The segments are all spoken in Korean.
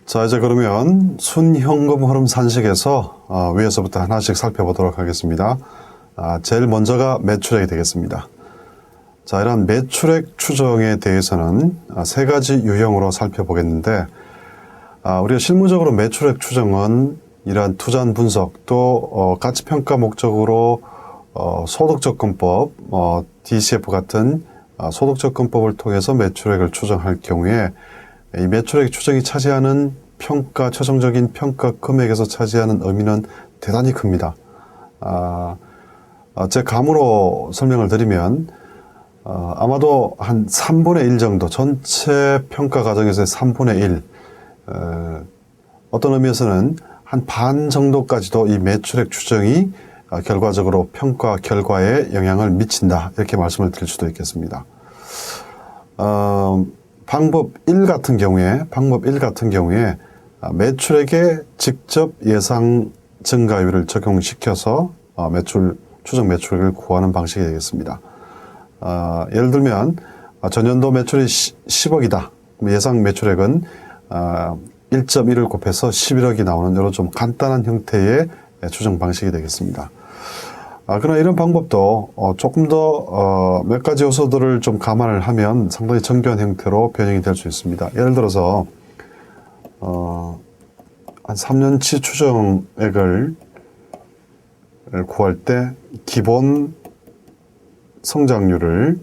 자, 이제 그러면 순현금 흐름 산식에서 위에서부터 하나씩 살펴보도록 하겠습니다. 제일 먼저가 매출액이 되겠습니다. 자, 이런 매출액 추정에 대해서는 세 가지 유형으로 살펴보겠는데, 우리가 실무적으로 매출액 추정은 이러한 투자한 분석 또 가치평가 목적으로 소득접근법, DCF 같은 소득접근법을 통해서 매출액을 추정할 경우에 이 매출액 추정이 차지하는 평가, 최종적인 평가 금액에서 차지하는 의미는 대단히 큽니다. 제 감으로 설명을 드리면, 아마도 한 3분의 1 정도, 전체 평가 과정에서의 3분의 1, 어떤 의미에서는 한 반 정도까지도 이 매출액 추정이 결과적으로 평가 결과에 영향을 미친다. 이렇게 말씀을 드릴 수도 있겠습니다. 방법 1 같은 경우에 매출액에 직접 예상 증가율을 적용시켜서 추정 매출액을 구하는 방식이 되겠습니다. 예를 들면 전년도 매출이 10억이다. 예상 매출액은 1.1을 곱해서 11억이 나오는 이런 좀 간단한 형태의 추정 방식이 되겠습니다. 그러나 이런 방법도 조금 더 몇 가지 요소들을 좀 감안을 하면 상당히 정교한 형태로 변형이 될 수 있습니다. 예를 들어서 한 3년치 추정액을 구할 때 기본 성장률을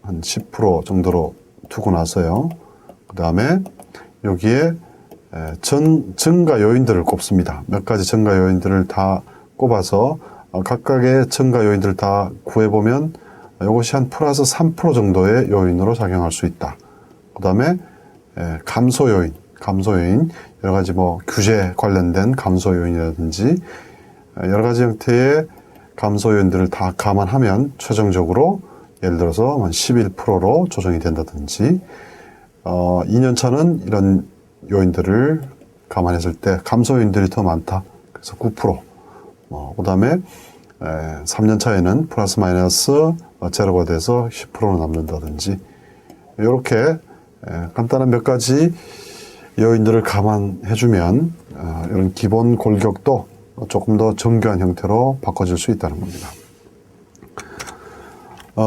한 10% 정도로 두고 나서요. 그 다음에 여기에 증가 요인들을 꼽습니다. 몇 가지 증가 요인들을 다 꼽아서 각각의 증가 요인들을 다 구해보면 이것이 한 플러스 3% 정도의 요인으로 작용할 수 있다. 그 다음에 감소 요인, 여러 가지 규제 관련된 감소 요인이라든지 여러 가지 형태의 감소 요인들을 다 감안하면 최종적으로 예를 들어서 한 11%로 조정이 된다든지 2년차는 이런 요인들을 감안했을 때 감소 요인들이 더 많다. 그래서 9%. 그 다음에 3년차에는 플러스 마이너스 제로가 돼서 10%로 남는다든지 이렇게 간단한 몇 가지 요인들을 감안해주면 이런 기본 골격도 조금 더 정교한 형태로 바꿔줄 수 있다는 겁니다.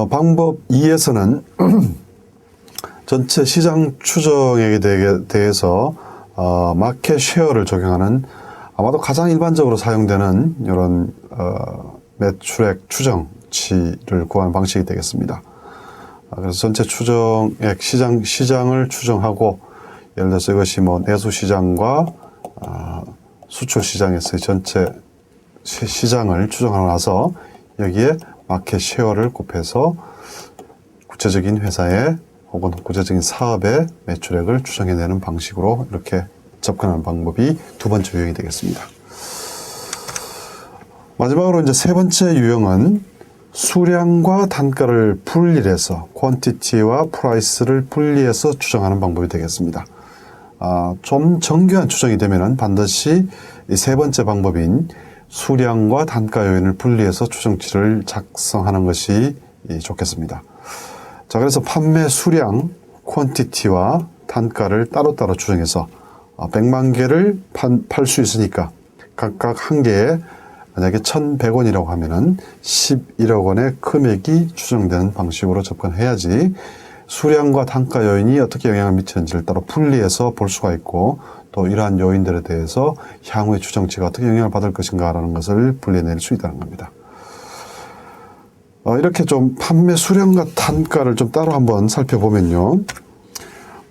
방법 2에서는 전체 시장 추정액에 대해서 마켓 쉐어를 적용하는 아마도 가장 일반적으로 사용되는 이런 매출액 추정치를 구하는 방식이 되겠습니다. 그래서 전체 추정액 시장을 추정하고 예를 들어서 이것이 내수 시장과 수출 시장에서의 전체 시장을 추정하고 나서 여기에 마켓 쉐어를 곱해서 구체적인 회사의 혹은 구체적인 사업의 매출액을 추정해내는 방식으로 이렇게 접근하는 방법이 두 번째 유형이 되겠습니다. 마지막으로 이제 세 번째 유형은 수량과 단가를 분리해서 퀀티티와 프라이스를 분리해서 추정하는 방법이 되겠습니다. 좀 정교한 추정이 되면은 반드시 이 세 번째 방법인 수량과 단가 요인을 분리해서 추정치를 작성하는 것이 좋겠습니다. 자, 그래서 판매 수량, 퀀티티와 단가를 따로따로 추정해서 100만 개를 팔 수 있으니까 각각 한 개에 만약에 1,100원이라고 하면은 11억 원의 금액이 추정되는 방식으로 접근해야지 수량과 단가 요인이 어떻게 영향을 미치는지를 따로 분리해서 볼 수가 있고 또 이러한 요인들에 대해서 향후의 추정치가 어떻게 영향을 받을 것인가라는 것을 분리해낼 수 있다는 겁니다. 이렇게 좀 판매 수량과 단가를 좀 따로 한번 살펴보면요.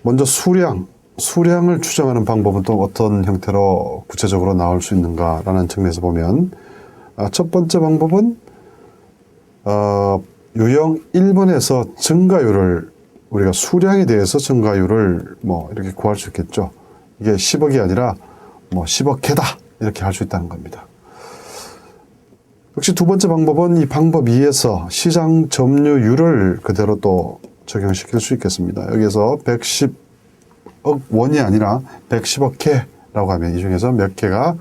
먼저 수량을 추정하는 방법은 또 어떤 형태로 구체적으로 나올 수 있는가라는 측면에서 보면 첫 번째 방법은 유형 1번에서 증가율을 우리가 수량에 대해서 증가율을 이렇게 구할 수 있겠죠. 이게 10억이 아니라 10억 개다 이렇게 할 수 있다는 겁니다. 역시 두 번째 방법은 이 방법 2에서 시장 점유율을 그대로 또 적용시킬 수 있겠습니다. 여기서 110억 원이 아니라 110억 개라고 하면 이 중에서 몇 개가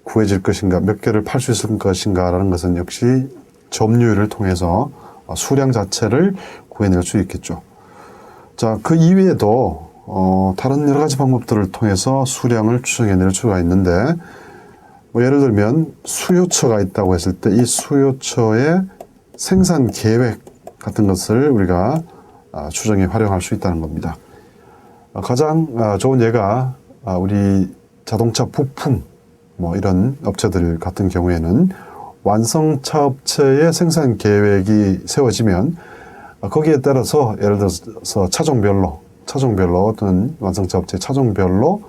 구해질 것인가, 몇 개를 팔 수 있을 것인가라는 것은 역시 점유율을 통해서 수량 자체를 구해낼 수 있겠죠. 자, 그 이외에도 다른 여러 가지 방법들을 통해서 수량을 추정해낼 수가 있는데, 뭐 예를 들면 수요처가 있다고 했을 때 이 수요처의 생산 계획 같은 것을 우리가 추정에 활용할 수 있다는 겁니다. 가장 좋은 예가 우리 자동차 부품 뭐 이런 업체들 같은 경우에는 완성차 업체의 생산 계획이 세워지면 거기에 따라서 예를 들어서 차종별로 어떤 완성차 업체 차종별로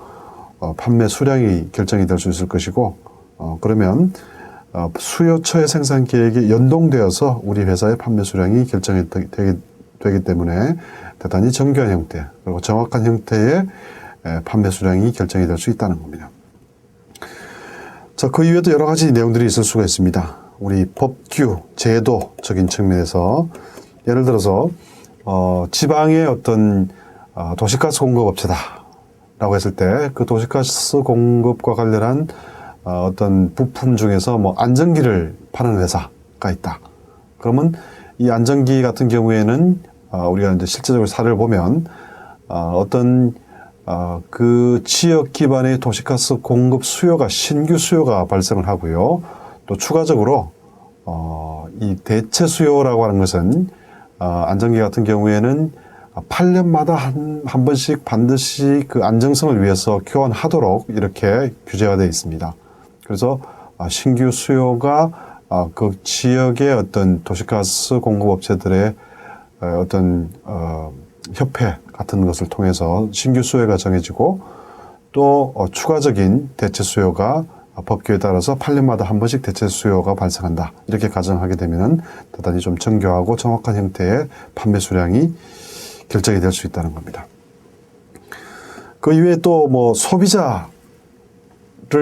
판매 수량이 결정이 될 수 있을 것이고, 그러면 수요처의 생산 계획이 연동되어서 우리 회사의 판매 수량이 결정이 되기 때문에 대단히 정교한 형태 그리고 정확한 형태의 판매 수량이 결정이 될 수 있다는 겁니다. 자, 그 이외에도 여러 가지 내용들이 있을 수가 있습니다. 우리 법규, 제도적인 측면에서 예를 들어서 지방의 어떤 도시가스 공급 업체다라고 했을 때 그 도시가스 공급과 관련한 어떤 부품 중에서 뭐 안전기를 파는 회사가 있다. 그러면 이 안전기 같은 경우에는 우리가 이제 실제적으로 사례를 보면 어떤 그 지역 기반의 도시가스 공급 수요가 신규 수요가 발생을 하고요. 또 추가적으로 이 대체 수요라고 하는 것은 안전기 같은 경우에는 8년마다 한 번씩 반드시 그 안정성을 위해서 교환하도록 이렇게 규제가 되어 있습니다. 그래서 신규 수요가 그 지역의 어떤 도시가스 공급업체들의 어떤 협회 같은 것을 통해서 신규 수요가 정해지고 또 추가적인 대체 수요가 법규에 따라서 8년마다 한 번씩 대체 수요가 발생한다. 이렇게 가정하게 되면은 대단히 좀 정교하고 정확한 형태의 판매 수량이 결정이 될 수 있다는 겁니다. 그 이외에 또 뭐 소비자를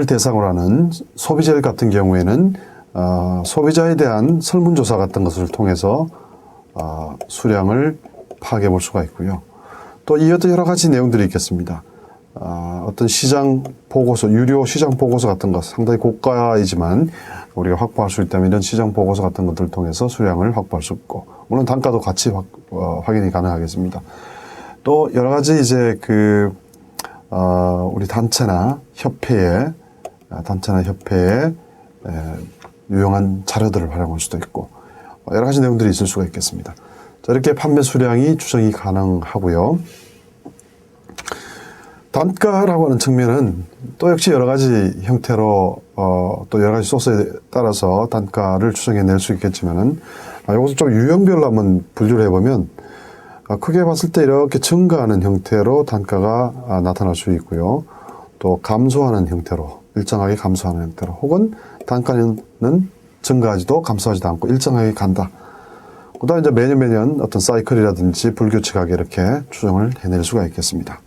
대상으로 하는 소비재를 같은 경우에는 소비자에 대한 설문조사 같은 것을 통해서 수량을 파악해 볼 수가 있고요. 또 이어도 여러 가지 내용들이 있겠습니다. 어떤 시장 보고서, 유료 시장 보고서 같은 것, 상당히 고가이지만 우리가 확보할 수 있다면 이런 시장 보고서 같은 것들을 통해서 수량을 확보할 수 있고, 물론 단가도 같이 확인이 가능하겠습니다. 또 여러 가지 이제 우리 단체나 협회에 유용한 자료들을 활용할 수도 있고, 여러 가지 내용들이 있을 수가 있겠습니다. 자, 이렇게 판매 수량이 추정이 가능하고요. 단가라고 하는 측면은 또 역시 여러 가지 형태로 또 여러 가지 소스에 따라서 단가를 추정해낼 수 있겠지만은 이것을 좀 유형별로 한번 분류를 해보면 크게 봤을 때 이렇게 증가하는 형태로 단가가 나타날 수 있고요. 또 감소하는 형태로, 일정하게 감소하는 형태로, 혹은 단가는 증가하지도 감소하지도 않고 일정하게 간다. 그 다음에 이제 매년 어떤 사이클이라든지 불규칙하게 이렇게 추정을 해낼 수가 있겠습니다.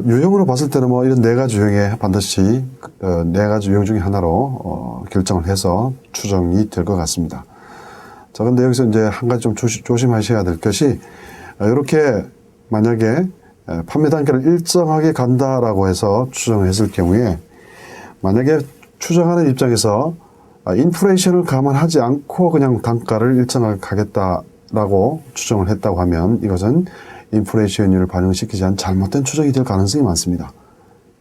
유형으로 봤을 때는 뭐 이런 네 가지 유형에 반드시 네 가지 유형 중에 하나로 결정을 해서 추정이 될 것 같습니다. 자, 근데 여기서 이제 한 가지 좀 조심하셔야 될 것이 이렇게 만약에 판매 단가를 일정하게 간다라고 해서 추정을 했을 경우에 만약에 추정하는 입장에서 인플레이션을 감안하지 않고 그냥 단가를 일정하게 가겠다라고 추정을 했다고 하면 이것은 인플레이션율을 반영시키지 않은 잘못된 추정이 될 가능성이 많습니다.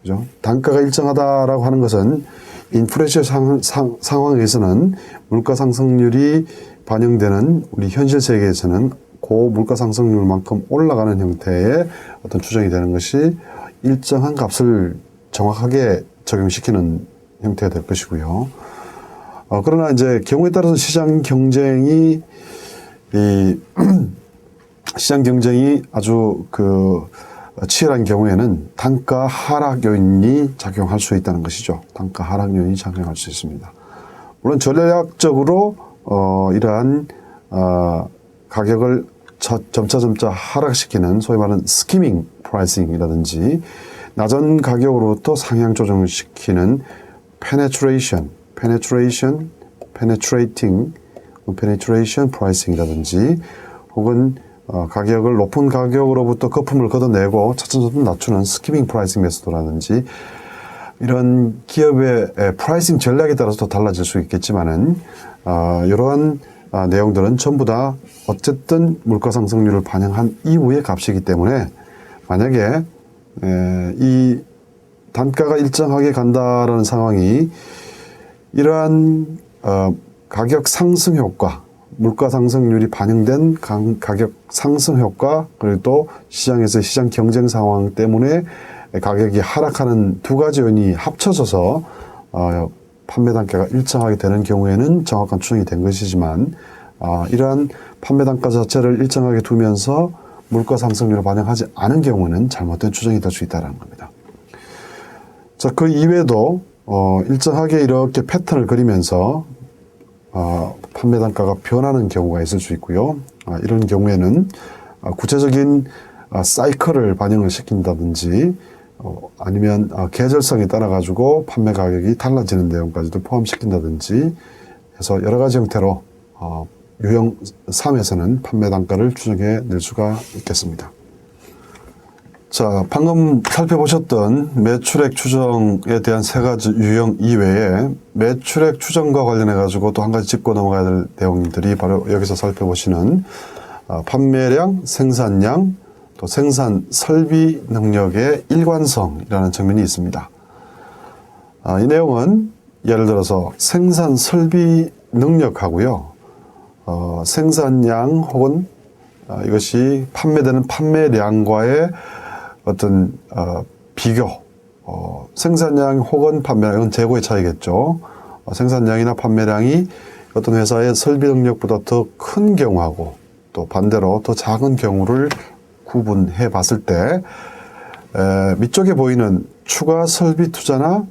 그죠? 단가가 일정하다라고 하는 것은 인플레이션 상황에서는 물가 상승률이 반영되는 우리 현실 세계에서는 고 물가 상승률만큼 올라가는 형태의 어떤 추정이 되는 것이 일정한 값을 정확하게 적용시키는 형태가 될 것이고요. 그러나 이제 경우에 따라서 시장 경쟁이 아주 치열한 경우에는 단가 하락 요인이 작용할 수 있다는 것이죠. 단가 하락 요인이 작용할 수 있습니다. 물론 전략적으로 이러한 가격을 점차 하락시키는 소위 말하는 스키밍 프라이싱이라든지 낮은 가격으로부터 상향 조정시키는 penetrating pricing이라든지 혹은 가격을 높은 가격으로부터 거품을 걷어내고 차츰 낮추는 스키밍 프라이싱 메소드라든지 이런 기업의 프라이싱 전략에 따라서 또 달라질 수 있겠지만은 이러한 내용들은 전부 다 어쨌든 물가 상승률을 반영한 이후의 값이기 때문에 만약에 이 단가가 일정하게 간다라는 상황이 이러한 가격 상승 효과, 물가 상승률이 반영된 가격 상승 효과, 그리고 또 시장에서 시장 경쟁 상황 때문에 가격이 하락하는 두 가지 요인이 합쳐져서 판매 단가가 일정하게 되는 경우에는 정확한 추정이 된 것이지만, 이러한 판매 단가 자체를 일정하게 두면서 물가 상승률을 반영하지 않은 경우는 잘못된 추정이 될 수 있다는 겁니다. 자, 그 이외에도 일정하게 이렇게 패턴을 그리면서 판매 단가가 변하는 경우가 있을 수 있고요. 이런 경우에는 구체적인 사이클을 반영을 시킨다든지 아니면 계절성에 따라 가지고 판매 가격이 달라지는 내용까지도 포함시킨다든지 해서 여러 가지 형태로 유형 3에서는 판매 단가를 추정해 낼 수가 있겠습니다. 자, 방금 살펴보셨던 매출액 추정에 대한 세 가지 유형 이외에 매출액 추정과 관련해 가지고 또 한 가지 짚고 넘어가야 될 내용들이 바로 여기서 살펴보시는 판매량, 생산량, 또 생산 설비 능력의 일관성이라는 측면이 있습니다. 이 내용은 예를 들어서 생산 설비 능력하고요, 생산량 혹은 이것이 판매되는 판매량과의 어떤 비교, 생산량 혹은 판매량은 재고의 차이겠죠. 생산량이나 판매량이 어떤 회사의 설비 능력보다 더 큰 경우하고 또 반대로 더 작은 경우를 구분해 봤을 때 밑쪽에 보이는 추가 설비 투자나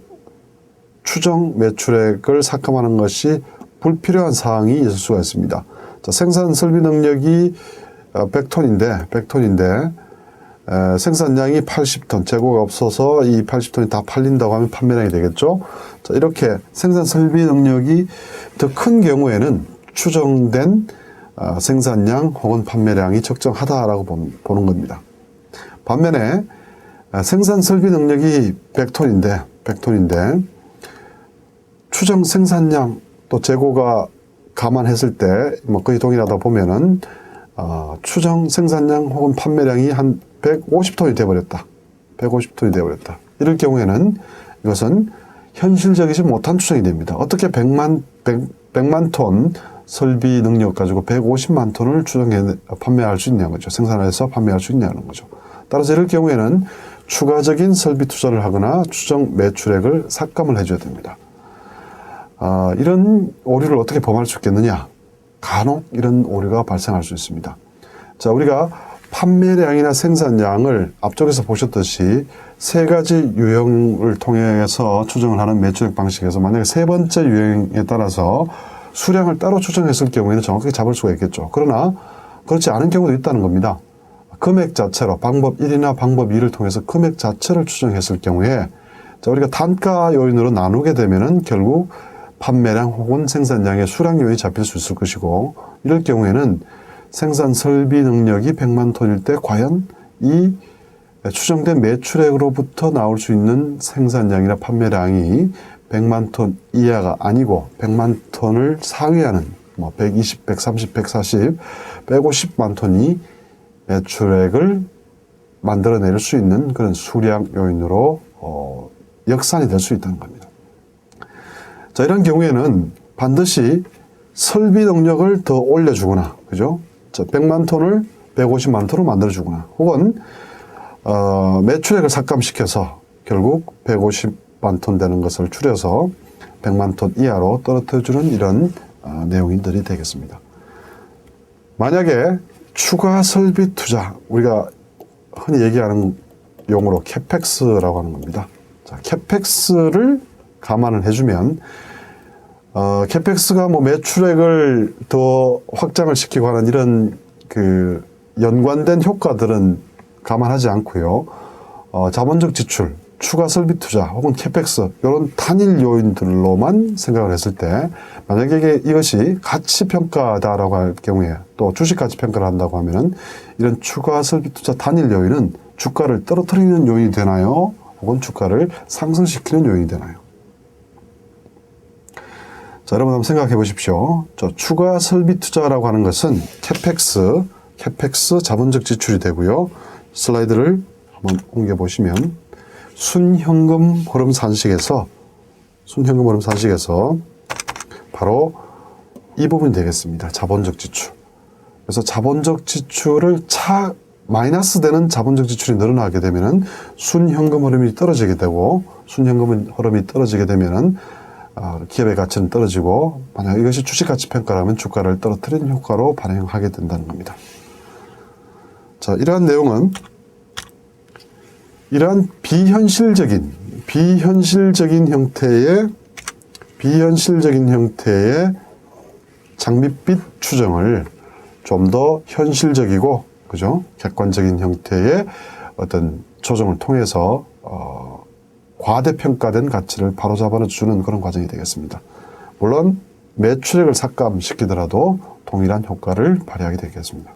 추정 매출액을 삭감하는 것이 불필요한 사항이 있을 수가 있습니다. 자, 생산 설비 능력이 100톤인데 생산량이 80톤, 재고가 없어서 이 80톤이 다 팔린다고 하면 판매량이 되겠죠. 자, 이렇게 생산 설비 능력이 더 큰 경우에는 추정된 생산량 혹은 판매량이 적정하다라고 보는 겁니다. 반면에 생산 설비 능력이 100톤인데 추정 생산량 또 재고가 감안했을 때 뭐 거의 동일하다 보면은 추정 생산량 혹은 판매량이 한 150톤이 되어버렸다. 150톤이 되어버렸다. 이럴 경우에는 이것은 현실적이지 못한 추정이 됩니다. 어떻게 100만 톤 설비 능력 가지고 150만 톤을 판매할 수 있냐는 거죠. 생산해서 판매할 수 있냐는 거죠. 따라서 이럴 경우에는 추가적인 설비 투자를 하거나 추정 매출액을 삭감을 해줘야 됩니다. 이런 오류를 어떻게 범할 수 있겠느냐? 간혹 이런 오류가 발생할 수 있습니다. 자, 우리가 판매량이나 생산량을 앞쪽에서 보셨듯이 세 가지 유형을 통해서 추정을 하는 매출액 방식에서 만약에 세 번째 유형에 따라서 수량을 따로 추정했을 경우에는 정확하게 잡을 수가 있겠죠. 그러나 그렇지 않은 경우도 있다는 겁니다. 금액 자체로 방법 1이나 방법 2를 통해서 금액 자체를 추정했을 경우에 자, 우리가 단가 요인으로 나누게 되면은 결국 판매량 혹은 생산량의 수량 요인이 잡힐 수 있을 것이고, 이럴 경우에는 생산 설비 능력이 100만 톤일 때 과연 이 추정된 매출액으로부터 나올 수 있는 생산량이나 판매량이 100만 톤 이하가 아니고 100만 톤을 상회하는 120, 130, 140, 150만 톤이 매출액을 만들어낼 수 있는 그런 수량 요인으로 역산이 될 수 있다는 겁니다. 자, 이런 경우에는 반드시 설비 능력을 더 올려주거나, 그죠? 자, 100만 톤을 150만 톤으로 만들어주거나, 혹은 매출액을 삭감시켜서 결국 150만 톤 되는 것을 줄여서 100만 톤 이하로 떨어뜨려주는 이런 내용들이 되겠습니다. 만약에 추가 설비 투자, 우리가 흔히 얘기하는 용어로 캐펙스라고 하는 겁니다. 자, 캐펙스를 감안을 해주면 캐펙스가 매출액을 더 확장을 시키고 하는 이런 그 연관된 효과들은 감안하지 않고요. 자본적 지출, 추가 설비 투자 혹은 캐펙스 이런 단일 요인들로만 생각을 했을 때, 만약에 이것이 가치 평가다라고 할 경우에, 또 주식 가치 평가를 한다고 하면은 이런 추가 설비 투자 단일 요인은 주가를 떨어뜨리는 요인이 되나요? 혹은 주가를 상승시키는 요인이 되나요? 자, 여러분 한번 생각해 보십시오. 저 추가 설비 투자라고 하는 것은 캐펙스 자본적 지출이 되고요. 슬라이드를 한번 옮겨보시면 순현금 흐름 산식에서 바로 이 부분이 되겠습니다. 자본적 지출. 그래서 자본적 지출을 마이너스 되는 자본적 지출이 늘어나게 되면은 순현금 흐름이 떨어지게 되고, 순현금 흐름이 떨어지게 되면은 기업의 가치는 떨어지고, 만약 이것이 주식가치 평가라면 주가를 떨어뜨리는 효과로 발행하게 된다는 겁니다. 자, 이러한 내용은 이러한 비현실적인 형태의 장밋빛 추정을 좀 더 현실적이고, 그죠? 객관적인 형태의 어떤 조정을 통해서 과대평가된 가치를 바로잡아주는 그런 과정이 되겠습니다. 물론 매출액을 삭감시키더라도 동일한 효과를 발휘하게 되겠습니다.